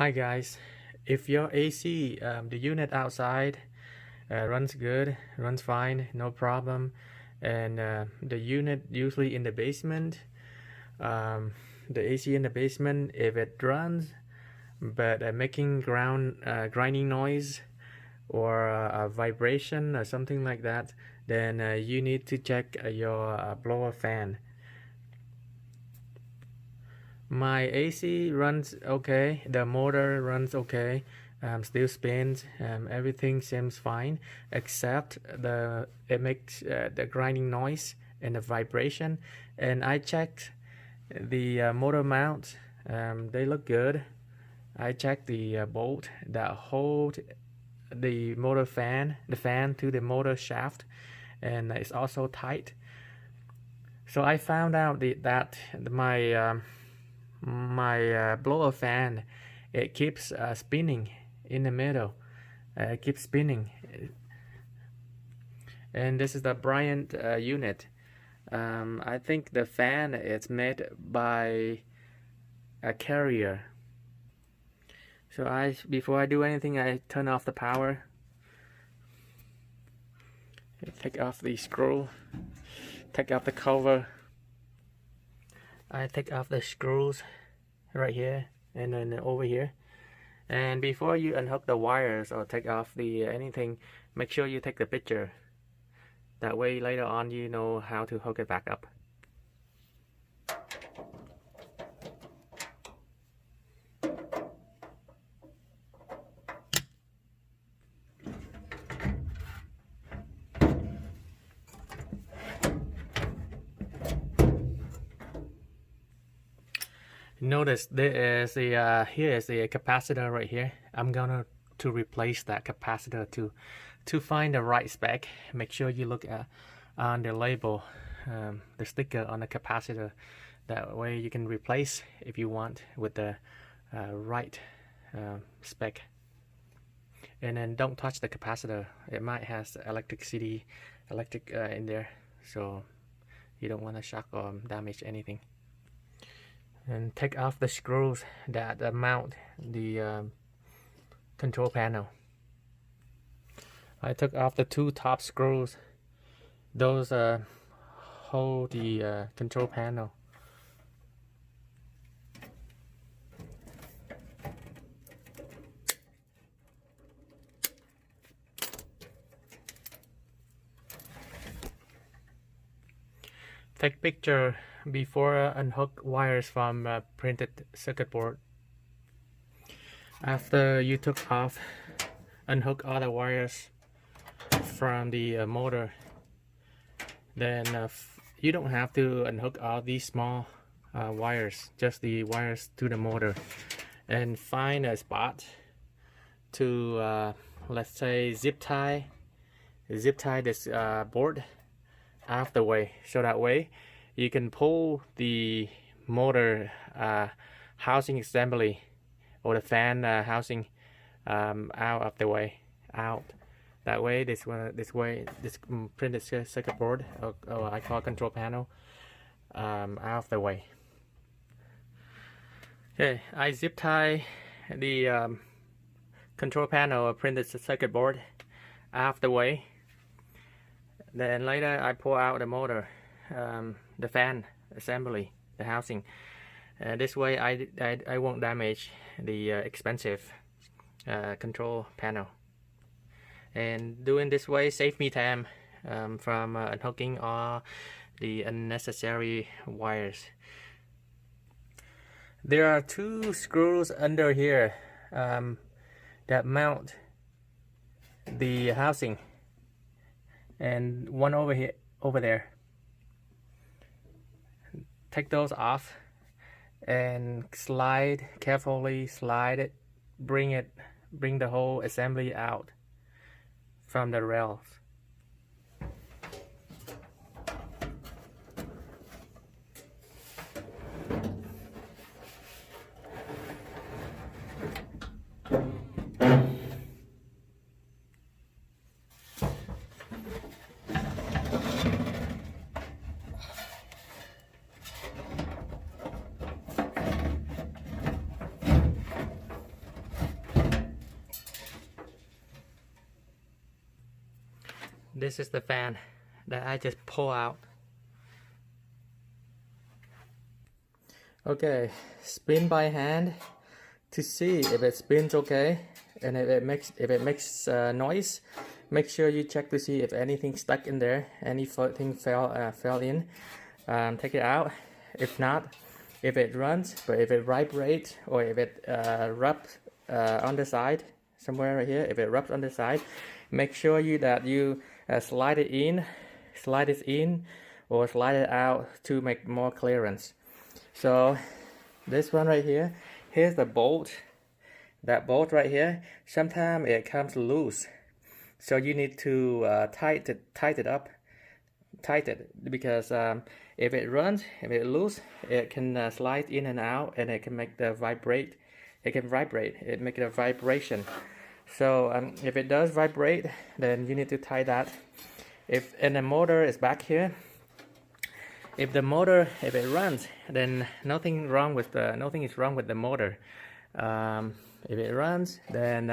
Hi guys, if your AC, the unit outside runs good, runs fine, no problem, and the unit usually in the basement, the AC in the basement, if it runs but making grinding noise or a vibration or something like that, then you need to check your blower fan. My AC runs okay, the motor runs okay, still spins, everything seems fine except it makes the grinding noise and the vibration. And I checked the motor mounts, they look good. I checked the bolt that hold the motor fan, the fan to the motor shaft, and it's also tight. So I found out that my blower fan, it keeps spinning in the middle. It keeps spinning, and this is the Bryant unit. I think the fan is made by a Carrier. So before I do anything, I turn off the power. Take off the screw. Take off the cover. I take off the screws right here and then over here. And before you unhook the wires or take off the anything, make sure you take the picture. That way later on you know how to hook it back up. Notice there is here is the capacitor right here. I'm gonna to replace that capacitor to find the right spec. Make sure you look at on the label, the sticker on the capacitor. That way you can replace if you want with the right spec. And then don't touch the capacitor. It might has electric in there, so you don't want to shock or damage anything. And take off the screws that mount the control panel. I took off the two top screws. Those hold the control panel. Take picture before unhook wires from printed circuit board. After you took off, unhook all the wires from the motor. Then you don't have to unhook all these small wires, just the wires to the motor. And find a spot to let's say zip tie this board out of the way, so that way you can pull the motor housing assembly or the fan housing out of the way, that way this printed circuit board or I call control panel out of the way. Okay, I zip tie the control panel or printed circuit board out of the way. Then later I pull out the motor, the fan assembly, the housing. This way I won't damage the expensive control panel. And doing this way save me time from unhooking all the unnecessary wires. There are two screws under here that mount the housing, and one over there. Take those off and carefully slide it, bring the whole assembly out from the rails. this is the fan that I just pull out. Okay, spin by hand to see if it spins okay, and if it makes noise. Make sure you check to see if anything stuck in there, anything fell in. Take it out. If not, if it runs, but if it vibrates or if it rubs on the side, somewhere right here, if it rubs on the side, make sure that you slide it in, or slide it out to make more clearance. So this one right here, here's the bolt. That bolt right here, sometimes it comes loose, so you need to tighten it up, because if it runs, if it loose, it can slide in and out, and it can make the vibrate. It make it a vibration. So if it does vibrate, then you need to tie that. And the motor is back here. If it runs, then nothing is wrong with the motor. If it runs, then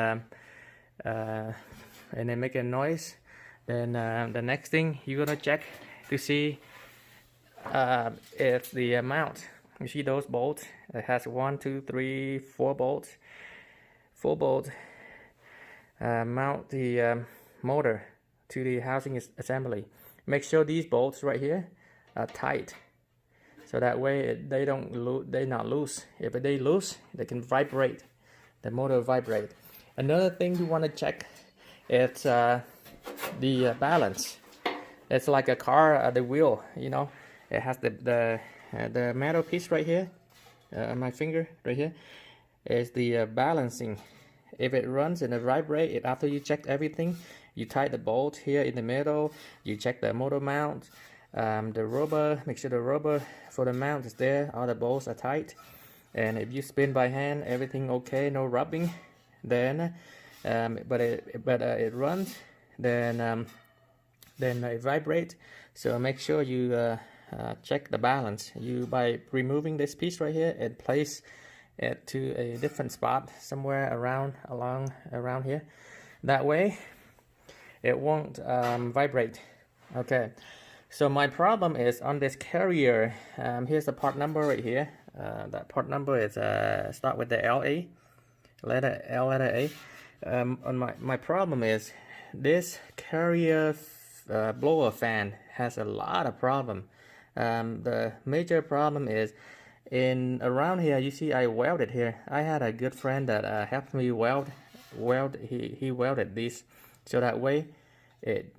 and it make a noise, then the next thing you're gonna check to see if the mount. You see those bolts? It has 1, 2, 3, 4 bolts. 4 bolts mount the motor to the housing assembly. Make sure these bolts right here are tight, so that way they're not loose. If they loose, they can vibrate. The motor vibrate. Another thing you want to check is the balance. It's like a car, the wheel. You know, it has the metal piece right here. My finger right here is the balancing. If it runs and it vibrates, after you check everything, you tighten the bolt here in the middle. You check the motor mount. The rubber, make sure the rubber for the mount is there, all the bolts are tight. And if you spin by hand, everything okay, no rubbing, then but it runs, then it vibrates. So make sure you check the balance. By removing this piece right here and place it to a different spot somewhere around here. That way it won't vibrate. Okay. So my problem is on this carrier. Here's the part number right here. That part number is start with the LA, letter A. On my problem is this carrier blower fan has a lot of problem. The major problem is around here. You see, I welded here. I had a good friend that helped me weld. He welded this, so that way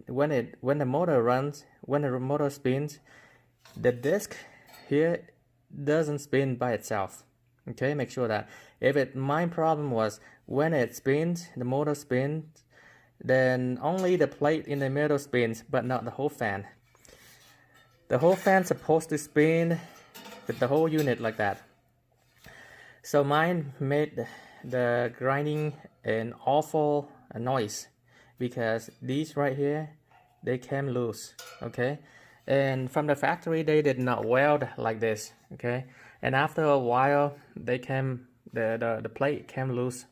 when the motor runs, when the motor spins, the disc here doesn't spin by itself. Okay, make sure that. My problem was when it spins, the motor spins, then only the plate in the middle spins, but not the whole fan. The whole fan's supposed to spin with the whole unit like that. So mine made the grinding an awful noise, because these right here, they came loose. Okay, and from the factory they did not weld like this. Okay, and after a while they came, the plate came loose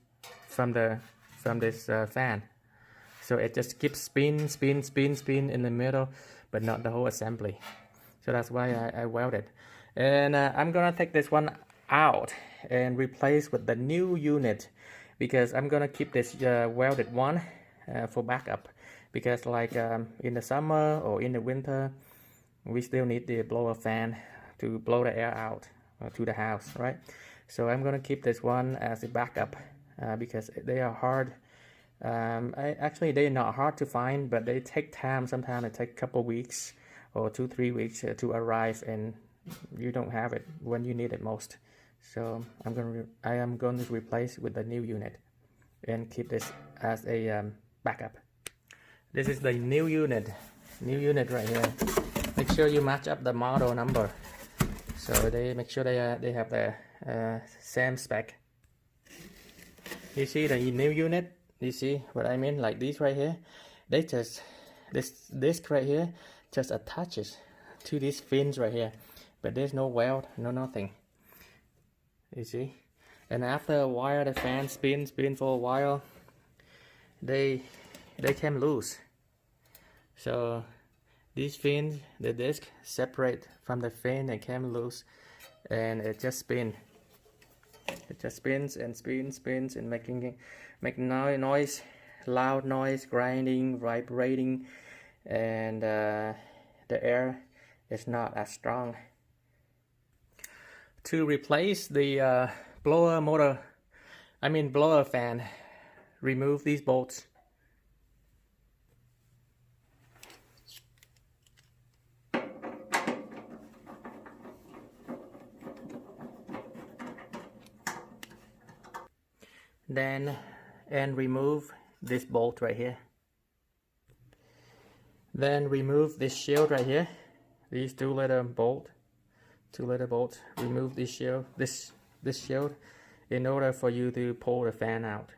from this fan, so it just keeps spin in the middle, but not the whole assembly. So that's why I welded. And I'm gonna take this one out and replace with the new unit, because I'm gonna keep this welded one for backup, because like in the summer or in the winter, we still need the blower fan to blow the air out to the house, right? So I'm gonna keep this one as a backup, because they are hard. Actually, they're not hard to find, but they take time. Sometimes it takes a couple weeks or 2-3 weeks to arrive, and you don't have it when you need it most. So I am going to replace with the new unit and keep this as a backup. This is the new unit right here. Make sure you match up the model number, so they make sure they have the same spec. You see the new unit? You see what I mean? Like these right here, they just this disc right here just attaches to these fins right here, but there's no weld, no nothing. You see? And after a while, the fan spin for a while, they came loose. So these fins, the disc separate from the fin and came loose, and it just spins. It just spins and spins and making noise, loud noise, grinding, vibrating, and the air is not as strong. To replace the blower fan, remove these bolts. And remove this bolt right here. Then remove this shield right here. These two little bolts. Remove this shield, this shield, in order for you to pull the fan out.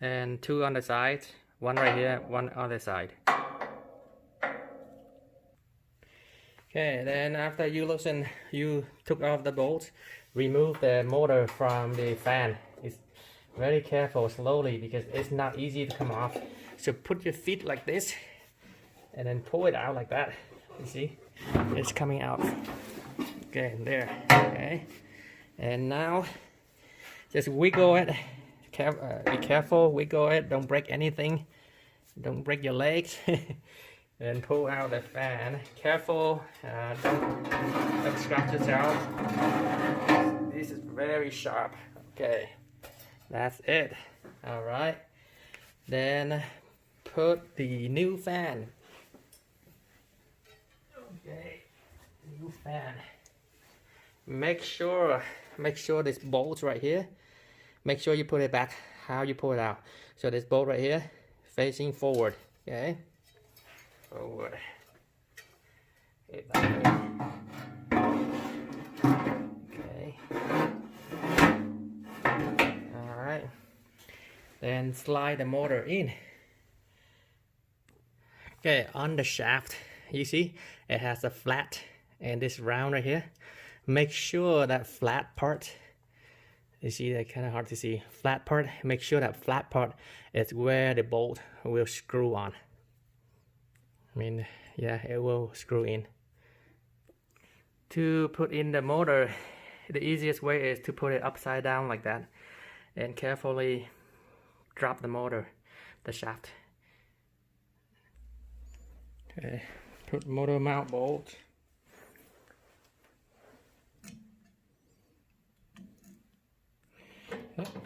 And two on the side, one right here, one other side. Okay, then after you took off the bolts, remove the motor from the fan. It's very careful, slowly, because it's not easy to come off. So put your feet like this and then pull it out like that. You see, it's coming out. Okay, there. Okay, and now just wiggle it. Be careful, wiggle it. Don't break anything. Don't break your legs. And pull out the fan. Careful, don't scratch it out. This is very sharp. Okay, that's it. All right, then put the new fan. Okay, new fan. Make sure this bolt right here. Make sure you put it back how you pull it out. So this bolt right here facing forward. Okay. Forward. Okay. All right. Then slide the motor in. Okay, on the shaft, you see it has a flat and this round right here. Make sure that flat part, you see that kind of hard to see, flat part, make sure that flat part is where the bolt will screw on. I mean, yeah, it will screw in. To put in the motor, the easiest way is to put it upside down like that and carefully drop the motor, the shaft. Okay, put motor mount bolt.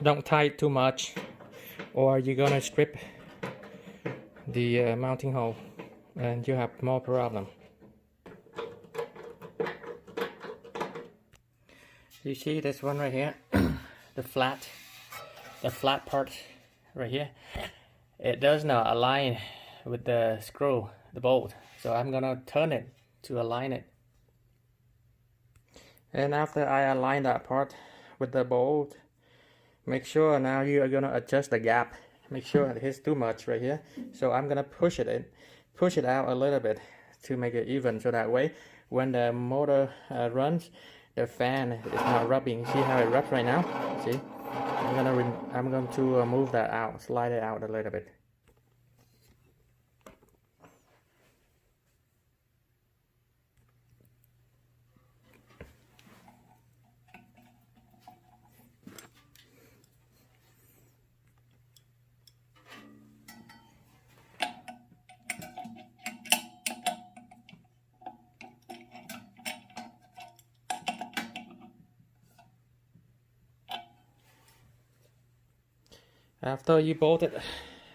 Don't tie it too much or you're gonna strip the mounting hole and you have more problem. You see this one right here, the flat part right here, it does not align with the screw, the bolt, so I'm gonna turn it to align it. And after I align that part with the bolt, make sure now you are gonna adjust the gap. Make sure it is too much right here, so I'm gonna push it out a little bit to make it even, so that way when the motor runs, the fan is not rubbing. See how it rubs right now? See, I'm going to move that out, slide it out a little bit. After you bolt it,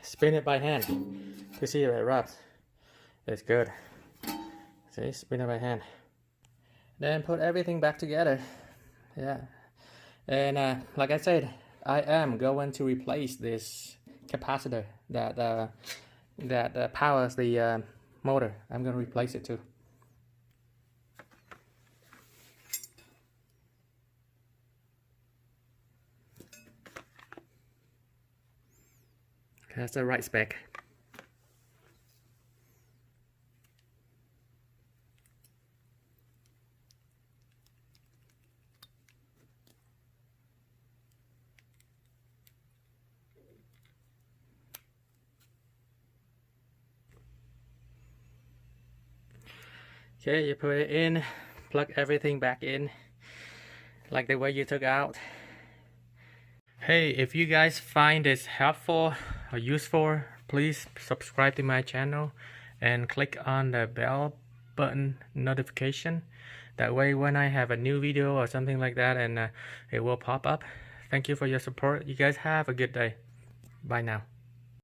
spin it by hand to see if it rubs. It's good. See, spin it by hand. Then put everything back together. Yeah. And like I said, I am going to replace this capacitor that powers the motor. I'm going to replace it too. That's the right spec. Okay, you put it in, plug everything back in like the way you took out. Hey, if you guys find this helpful or useful, please subscribe to my channel and click on the bell button notification. That way when I have a new video or something like that, and it will pop up. Thank you for your support. You guys have a good day. Bye now.